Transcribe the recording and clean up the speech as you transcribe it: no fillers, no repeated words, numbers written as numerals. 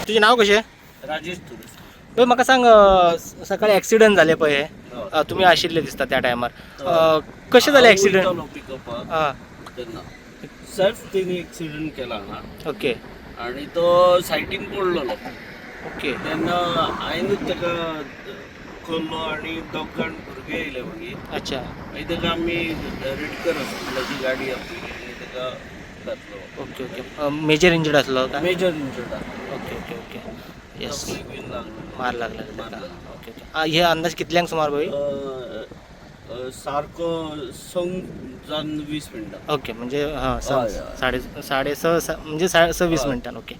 तुझे नाव कशें? राजेश तुरे. पळय म्हाका सांग, सकाळी ॲक्सिडंट जाले पळय हे, तुमी आशिल्ले दिसता त्या टायमार. कशें जालें ॲक्सिडंट? पिकअपाक आं तेन्ना सेल्फ तेणी एक्सिडंट केला हांगा ओके आनी तो सायटीन पडलेलो. ओके तेन्ना हांवेंनूच ताका खोल्लो आनी दोग जाण भुरगे येयले मागीर. अच्छा मागीर ताका आमी रेडकर हॉस्पिटलाची गाडी आपयली आनी ताका घातलो. ओके ओके मेजर इंजर्ड आसलो काय? मेजर इंजर्ड आहा. Okay okay okay yes. तकलेक बीन लागलो. मार लागला मार ताका. लागलो. ओके ओके हे अंदाज कितल्यांक सुमार भाई? सारको संक जावन 20 मिनटां. ओके म्हणजे हां हय, हय. साडे स म्हणजे 20 मिनटान. ओके